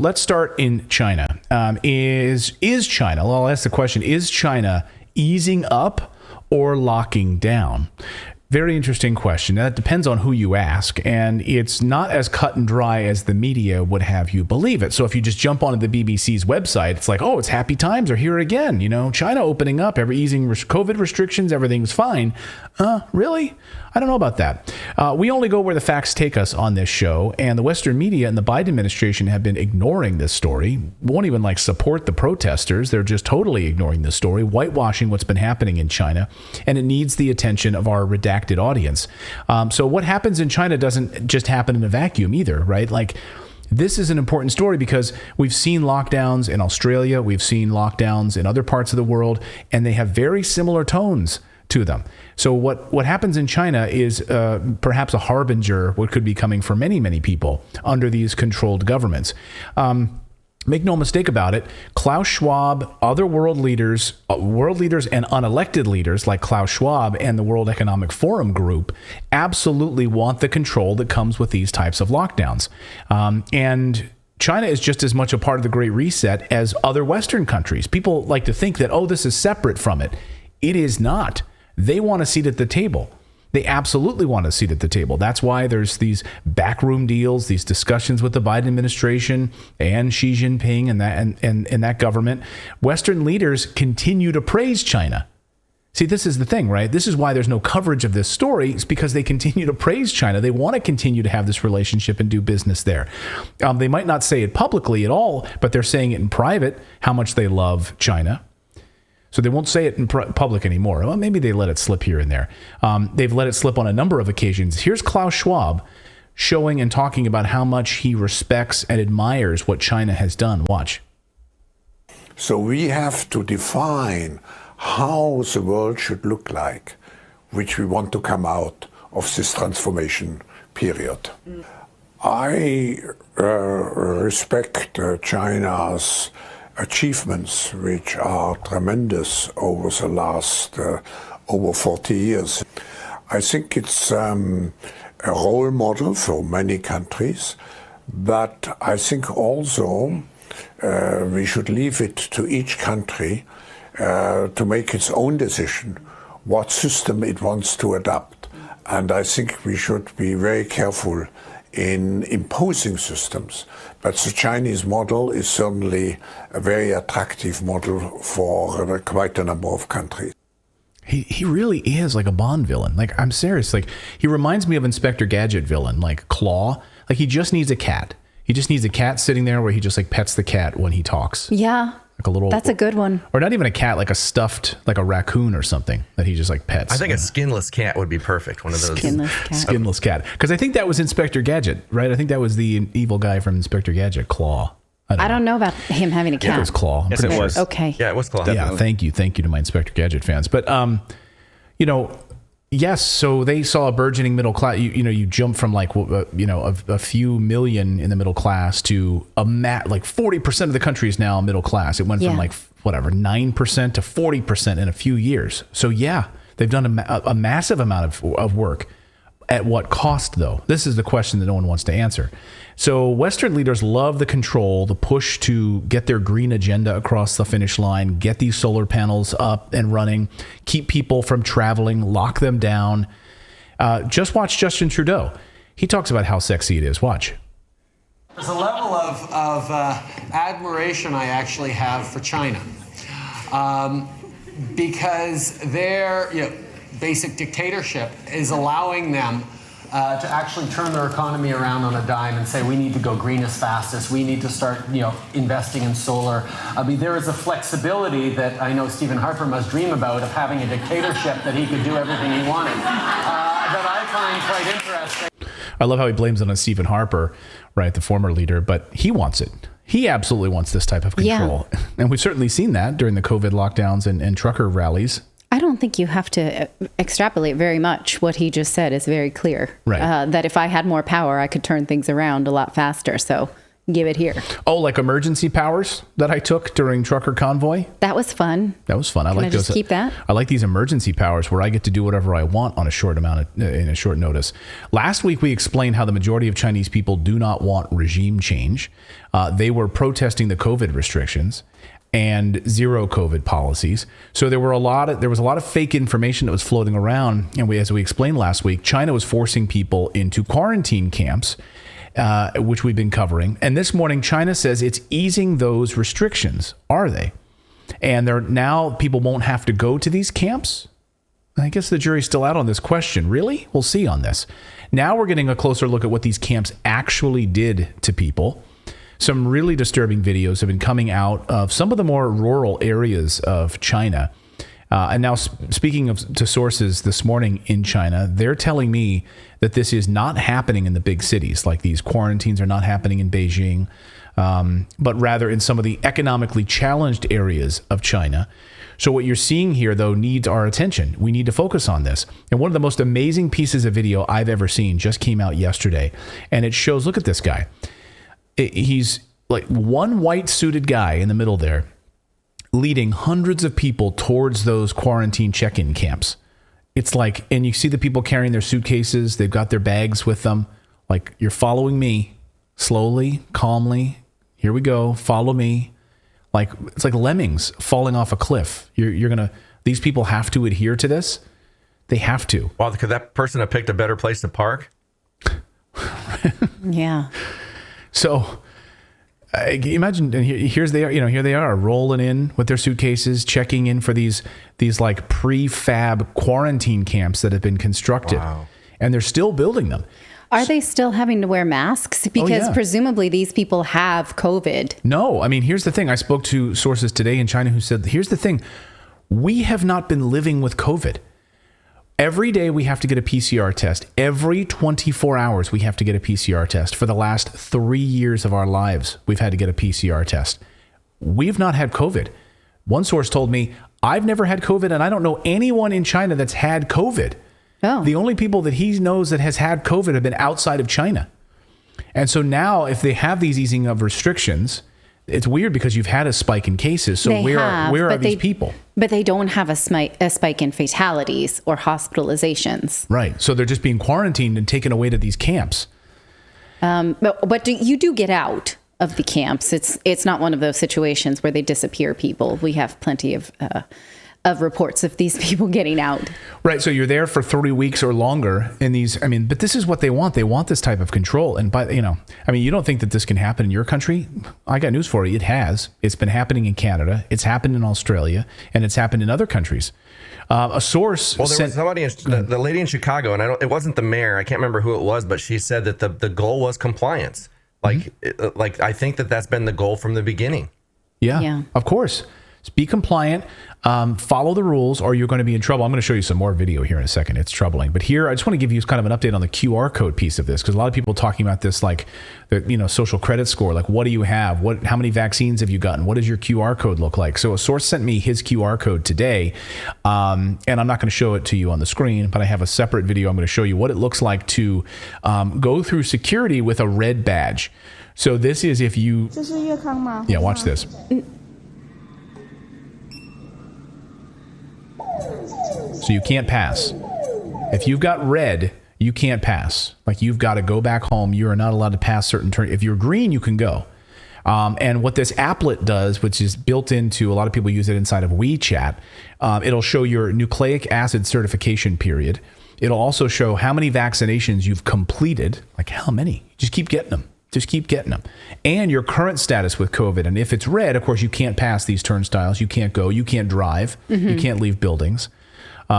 let's start in China. Is China, well, I'll ask the question, is China easing up or locking down? Very interesting question. That depends on who you ask, and it's not as cut and dry as the media would have you believe it. So if you just jump onto the BBC's website, it's like, oh, it's happy times are here again. You know, China opening up, easing COVID restrictions, everything's fine. Really? I don't know about that. We only go where the facts take us on this show, and the Western media and the Biden administration have been ignoring this story. Won't even support the protesters. They're just totally ignoring this story, whitewashing what's been happening in China, and it needs the attention of our redacted audience. So what happens in China doesn't just happen in a vacuum either, right? This is an important story because we've seen lockdowns in Australia, we've seen lockdowns in other parts of the world, and they have very similar tones to them. So what happens in China is perhaps a harbinger what could be coming for many, many people under these controlled governments. Make no mistake about it, Klaus Schwab, other world leaders and unelected leaders like Klaus Schwab and the World Economic Forum group absolutely want the control that comes with these types of lockdowns. And China is just as much a part of the Great Reset as other Western countries. People like to think that, oh, this is separate from it. It is not. They want a seat at the table. They absolutely want a seat at the table. That's why there's these backroom deals, these discussions with the Biden administration and Xi Jinping and that government. Western leaders continue to praise China. See, this is the thing, right? This is why there's no coverage of this story. It's because they continue to praise China. They want to continue to have this relationship and do business there. They might not say it publicly at all, but they're saying it in private, how much they love China. So they won't say it in public anymore. Well, maybe they let it slip here and there. They've let it slip on a number of occasions. Here's Klaus Schwab showing and talking about how much he respects and admires what China has done. Watch. So we have to define how the world should look like, which we want to come out of this transformation period. I respect China's achievements, which are tremendous over the last over 40 years. I think it's a role model for many countries, but I think also we should leave it to each country to make its own decision what system it wants to adopt. And I think we should be very careful in imposing systems. But the Chinese model is certainly a very attractive model for quite a number of countries. He really is like a Bond villain. I'm serious. He reminds me of Inspector Gadget villain, like Claw. He just needs a cat. He just needs a cat sitting there where he just pets the cat when he talks. Yeah. That's a good one. Or not even a cat, like a stuffed, like a raccoon or something that he just pets. I think a skinless cat would be perfect. One of those. Skinless cat. Because I think that was Inspector Gadget, right? I think that was the evil guy from Inspector Gadget, Claw. I don't know about him having a cat. Yeah, it was Claw. Yes, it was. Okay. Yeah, it was Claw. Yeah, thank you to my Inspector Gadget fans. But, yes, so they saw a burgeoning middle class. You jump from a few million in the middle class to 40% of the country is now middle class. It went from 9% to 40% in a few years. So yeah, they've done a massive amount of work. At what cost, though? This is the question that no one wants to answer. So Western leaders love the control, the push to get their green agenda across the finish line, get these solar panels up and running, keep people from traveling, lock them down. Just watch Justin Trudeau. He talks about how sexy it is. Watch. There's a level of admiration I actually have for China because their basic dictatorship is allowing them to actually turn their economy around on a dime and say we need to go green as fast as we need to start investing in solar. I mean, there is a flexibility that I know Stephen Harper must dream about of having a dictatorship that he could do everything he wanted that I find quite interesting. I love how he blames it on Stephen Harper, right, the former leader, but he wants it. He absolutely wants this type of control. Yeah. And we've certainly seen that during the COVID lockdowns and trucker rallies. I don't think you have to extrapolate very much. What he just said is very clear. Right. That if I had more power, I could turn things around a lot faster. So give it here. Oh, like emergency powers that I took during trucker convoy? That was fun. That was fun. I like just those. keep that? I like these emergency powers where I get to do whatever I want on a short notice. Last week we explained how the majority of Chinese people do not want regime change. They were protesting the COVID restrictions and zero COVID policies. So there was a lot of fake information that was floating around. And as we explained last week, China was forcing people into quarantine camps, which we've been covering. And this morning, China says it's easing those restrictions. Are they? And now people won't have to go to these camps? I guess the jury's still out on this question. Really? We'll see on this. Now we're getting a closer look at what these camps actually did to people. Some really disturbing videos have been coming out of some of the more rural areas of China. And now speaking to sources this morning in China, they're telling me that this is not happening in the big cities. Like these quarantines are not happening in Beijing, but rather in some of the economically challenged areas of China. So what you're seeing here, though, needs our attention. We need to focus on this. And one of the most amazing pieces of video I've ever seen just came out yesterday. And it shows, look at this guy. He's like one white suited guy in the middle there, leading hundreds of people towards those quarantine check-in camps. It's like, and you see the people carrying their suitcases. They've got their bags with them. Like, you're following me slowly, calmly. Here we go. Follow me. Like, it's like lemmings falling off a cliff. These people have to adhere to this. They have to. Well, could that person have picked a better place to park? Yeah. So imagine, and here they are rolling in with their suitcases, checking in for these like prefab quarantine camps that have been constructed. Wow. And they're still building them. Are they still having to wear masks? Because presumably these people have COVID. No, I mean, here's the thing. I spoke to sources today in China who said, here's the thing. We have not been living with COVID. Every day we have to get a PCR test. Every 24 hours we have to get a PCR test. For the last 3 years of our lives, we've had to get a PCR test. We've not had COVID. One source told me, I've never had COVID, and I don't know anyone in China that's had COVID. Oh. The only people that he knows that has had COVID have been outside of China. And so now if they have these easing of restrictions, it's weird because you've had a spike in cases. So where are these people? But they don't have a spike in fatalities or hospitalizations. Right. So they're just being quarantined and taken away to these camps. But you do get out of the camps. It's not one of those situations where they disappear people. We have plenty of reports of these people getting out. Right. So you're there for 3 weeks or longer in these. I mean, but this is what they want. They want this type of control. And you don't think that this can happen in your country? I got news for you. It has. It's been happening in Canada. It's happened in Australia, and it's happened in other countries. A source. Well, there was somebody, the lady in Chicago, and it wasn't the mayor. I can't remember who it was, but she said that the goal was compliance. Like I think that's been the goal from the beginning. Yeah. Of course. Be compliant, follow the rules, or you're going to be in trouble. I'm going to show you some more video here in a second. It's troubling. But here, I just want to give you kind of an update on the QR code piece of this, because a lot of people are talking about this, like the social credit score. Like, what do you have? How many vaccines have you gotten? What does your QR code look like? So a source sent me his QR code today, and I'm not going to show it to you on the screen, but I have a separate video. I'm going to show you what it looks like to go through security with a red badge. So this is if you... Yeah, watch this. So you can't pass. If you've got red, you can't pass. Like, you've got to go back home. You are not allowed to pass certain turns. If you're green, you can go. And what this applet does, which is built into, a lot of people use it inside of WeChat, it'll show your nucleic acid certification period. It'll also show how many vaccinations you've completed, like how many. Just keep getting them. Just keep getting them. And your current status with COVID. And if it's red, of course, you can't pass these turnstiles. You can't go. You can't drive. Mm-hmm. You can't leave buildings. He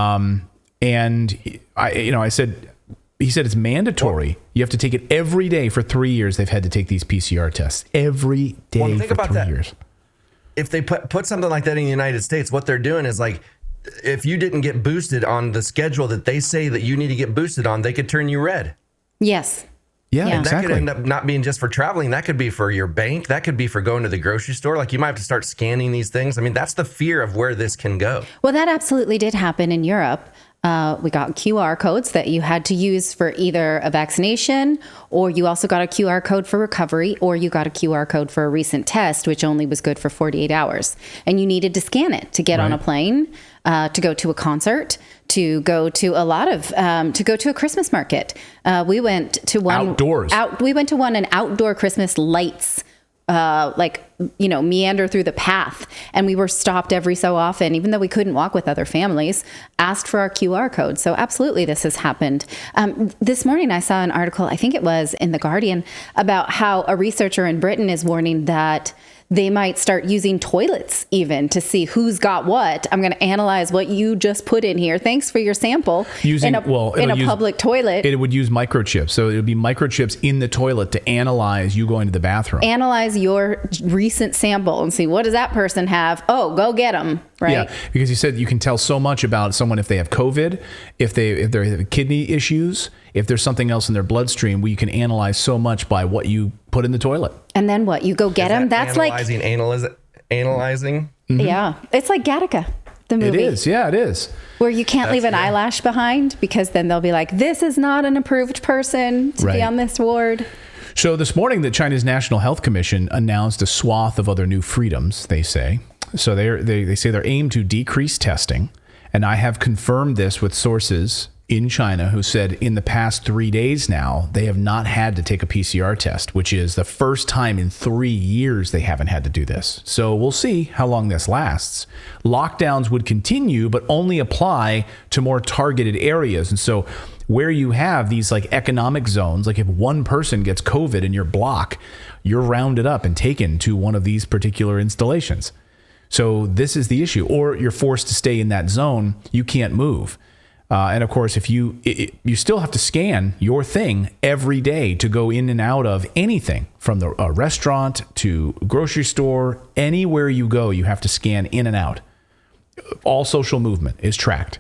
said it's mandatory. You have to take it every day for 3 years. They've had to take these PCR tests every day for 3 years. If they put something like that in the United States, what they're doing is, like, if you didn't get boosted on the schedule that they say that you need to get boosted on, they could turn you red. Yes. Yeah, and exactly. that could end up not being just for traveling. That could be for your bank. That could be for going to the grocery store. Like, you might have to start scanning these things. I mean, that's the fear of where this can go. Well, that absolutely did happen in Europe. We got QR codes that you had to use for either a vaccination, or you also got a QR code for recovery, or you got a QR code for a recent test, which only was good for 48 hours. And you needed to scan it to get on a plane, to go to a concert, to go to a lot of, to go to a Christmas market. We went to one outdoors. We went to an outdoor Christmas lights, meander through the path, and we were stopped every so often, even though we couldn't walk with other families, asked for our QR code. So absolutely this has happened. This morning I saw an article, I think it was in The Guardian, about how a researcher in Britain is warning that they might start using toilets even to see who's got what. I'm going to analyze what you just put in here. Thanks for your sample. In a public toilet. It would use microchips. So it would be microchips in the toilet to analyze you going to the bathroom. Analyze your recent sample and see, what does that person have? Oh, go get them. Right? Yeah, because you said you can tell so much about someone if they have COVID, if they have kidney issues, if there's something else in their bloodstream, where you can analyze so much by what you put in the toilet. And then what? You go get them? That's analyzing. Mm-hmm. Yeah. It's like Gattaca, the movie. It is. Yeah, it is. Where you can't leave an eyelash behind, because then they'll be like, this is not an approved person to be on this ward. So this morning, the China's National Health Commission announced a swath of other new freedoms, they say. So they say they're aimed to decrease testing. And I have confirmed this with sources in China who said in the past 3 days now, they have not had to take a PCR test, which is the first time in 3 years they haven't had to do this. So we'll see how long this lasts. Lockdowns would continue, but only apply to more targeted areas. And so where you have these like economic zones, like if one person gets COVID in your block, you're rounded up and taken to one of these particular installations. So this is the issue. Or you're forced to stay in that zone. You can't move. And of course, if you still have to scan your thing every day to go in and out of anything from the restaurant to grocery store, anywhere you go, you have to scan in and out. All social movement is tracked.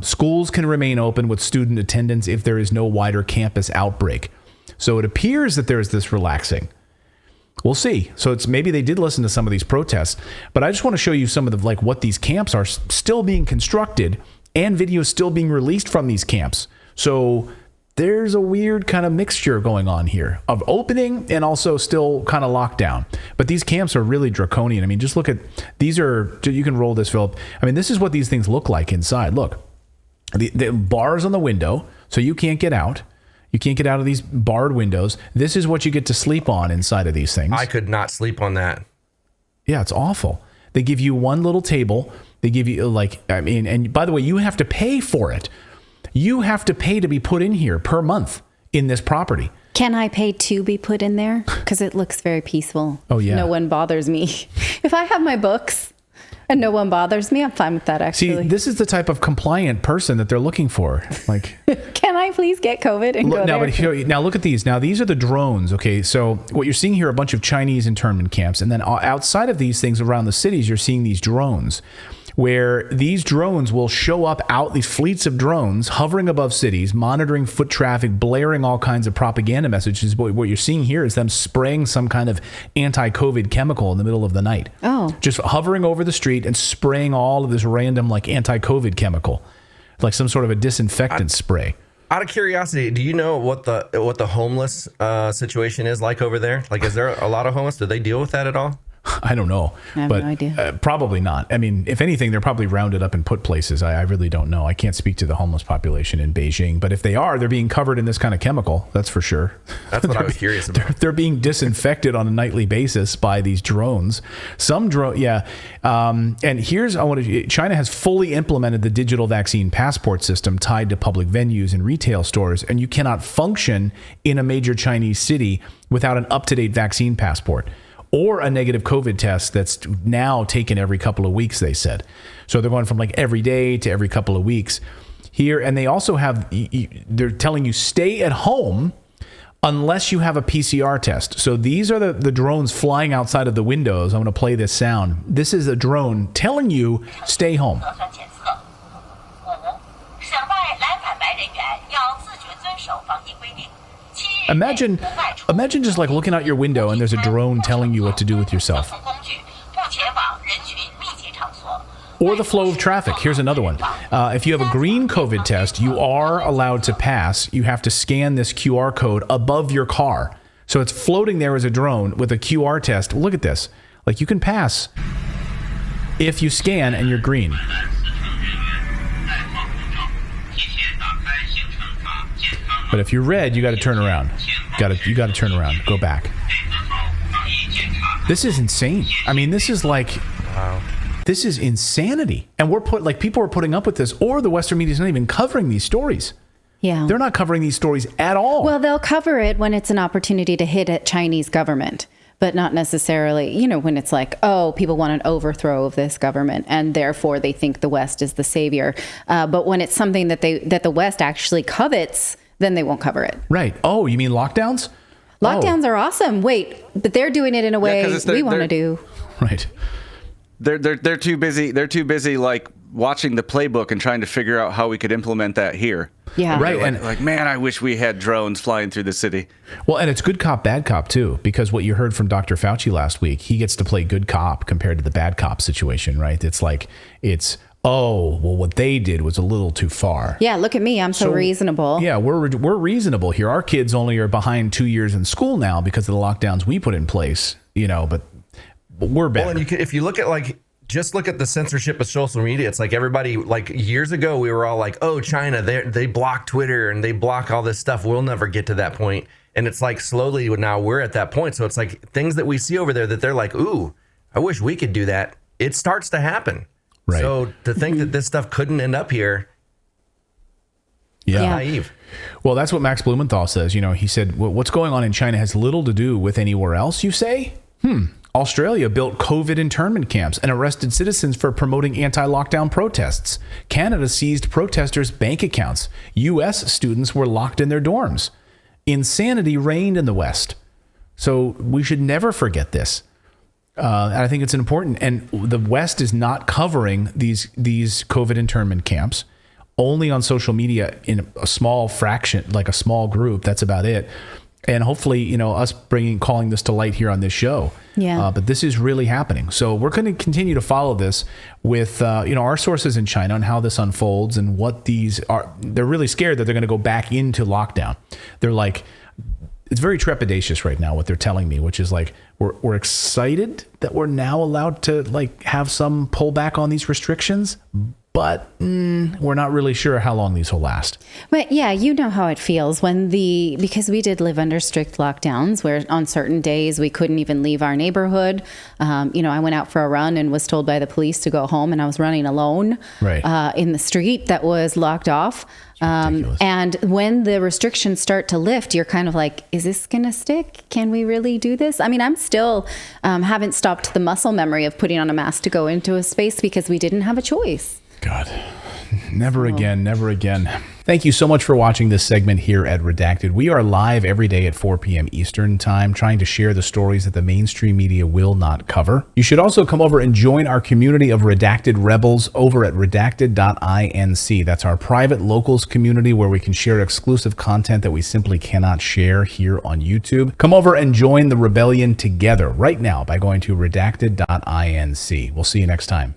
Schools can remain open with student attendance if there is no wider campus outbreak. So it appears that there's this relaxing. We'll see. So it's maybe they did listen to some of these protests, but I just want to show you some of the what these camps are still being constructed and videos still being released from these camps. So there's a weird kind of mixture going on here of opening and also still kind of locked down. But these camps are really draconian. I mean, just look at these you can roll this, Philip. I mean, this is what these things look like inside. Look, the bars on the window, so you can't get out. You can't get out of these barred windows. This is what you get to sleep on inside of these things. I could not sleep on that. Yeah, it's awful. They give you one little table. They give you and by the way, you have to pay for it. You have to pay to be put in here per month in this property. Can I pay to be put in there? Because it looks very peaceful. Oh, yeah. No one bothers me. If I have my books and no one bothers me, I'm fine with that, actually. See, this is the type of compliant person that they're looking for. Like, can I please get COVID and go there? Now look at these. Now, these are the drones. Okay, so what you're seeing here are a bunch of Chinese internment camps. And then outside of these things around the cities, you're seeing these drones, where these drones will show up these fleets of drones hovering above cities, monitoring foot traffic, blaring all kinds of propaganda messages. But what you're seeing here is them spraying some kind of anti-COVID chemical in the middle of the night. Oh. Just hovering over the street and spraying all of this random anti-COVID chemical, like some sort of a disinfectant spray. Out of curiosity, do you know what the homeless situation is like over there? Like, is there a lot of homeless? Do they deal with that at all? I don't know, I have no idea. Probably not. I mean, if anything, they're probably rounded up and put places. I really don't know. I can't speak to the homeless population in Beijing, but if they are, they're being covered in this kind of chemical. That's for sure. That's what I was curious about. They're being disinfected on a nightly basis by these drones. Some drone, yeah. And China has fully implemented the digital vaccine passport system tied to public venues and retail stores, and you cannot function in a major Chinese city without an up-to-date vaccine passport or a negative COVID test that's now taken every couple of weeks, they said. So they're going from every day to every couple of weeks here. And they also they're telling you stay at home unless you have a PCR test. So these are the drones flying outside of the windows. I'm going to play this sound. This is a drone telling you stay home. Imagine just looking out your window and there's a drone telling you what to do with yourself. or the flow of traffic. Here's another one. If you have a green COVID test, you are allowed to pass. You have to scan this QR code above your car. So it's floating there as a drone with a QR test. Look at this. Like, you can pass if you scan and you're green. But if you're red, you got to turn around. You got to turn around. Go back. This is insane. I mean, this is like, wow. This is insanity. And people are putting up with this, or the Western media is not even covering these stories. Yeah. They're not covering these stories at all. Well, they'll cover it when it's an opportunity to hit at Chinese government, but not necessarily, when it's like, oh, people want an overthrow of this government, and therefore they think the West is the savior. But when it's something that the West actually covets, then they won't cover it. Right. Oh, you mean lockdowns? Lockdowns are awesome. Wait, but they're doing it in a way we want to do. Right. They're too busy. They're too busy like watching the playbook and trying to figure out how we could implement that here. Yeah. Right. Like, man, I wish we had drones flying through the city. Well, and it's good cop, bad cop too, because what you heard from Dr. Fauci last week, he gets to play good cop compared to the bad cop situation, right? It's like, what they did was a little too far. Yeah, look at me. I'm so reasonable. Yeah, we're reasonable here. Our kids only are behind 2 years in school now because of the lockdowns we put in place, but we're better. Well, and if you look at just look at the censorship of social media. It's like everybody, years ago, we were all like, oh, China, they block Twitter and they block all this stuff. We'll never get to that point. And it's like slowly now we're at that point. So it's like things that we see over there that they're like, ooh, I wish we could do that. It starts to happen. Right. So to think that this stuff couldn't end up here, naive. Well, that's what Max Blumenthal says. He said, what's going on in China has little to do with anywhere else, you say? Australia built COVID internment camps and arrested citizens for promoting anti-lockdown protests. Canada seized protesters' bank accounts. U.S. students were locked in their dorms. Insanity reigned in the West. So we should never forget this. And I think it's important. And the West is not covering these COVID internment camps, only on social media in a small fraction, like a small group. That's about it. And hopefully, us calling this to light here on this show. Yeah. But this is really happening. So we're going to continue to follow this with, our sources in China and how this unfolds and what these are. They're really scared that they're going to go back into lockdown. They're like, it's very trepidatious right now, what they're telling me, which is like, we're excited that we're now allowed to have some pullback on these restrictions, but we're not really sure how long these will last. But yeah, you know how it feels because we did live under strict lockdowns where on certain days we couldn't even leave our neighborhood. I went out for a run and was told by the police to go home, and I was running alone in the street that was locked off. And when the restrictions start to lift, you're kind of like, is this going to stick? Can we really do this? I mean, I'm still haven't stopped the muscle memory of putting on a mask to go into a space because we didn't have a choice. God, never again, never again. Thank you so much for watching this segment here at Redacted. We are live every day at 4 p.m. Eastern Time, trying to share the stories that the mainstream media will not cover. You should also come over and join our community of Redacted Rebels over at Redacted.inc. That's our private locals community where we can share exclusive content that we simply cannot share here on YouTube. Come over and join the rebellion together right now by going to Redacted.inc. We'll see you next time.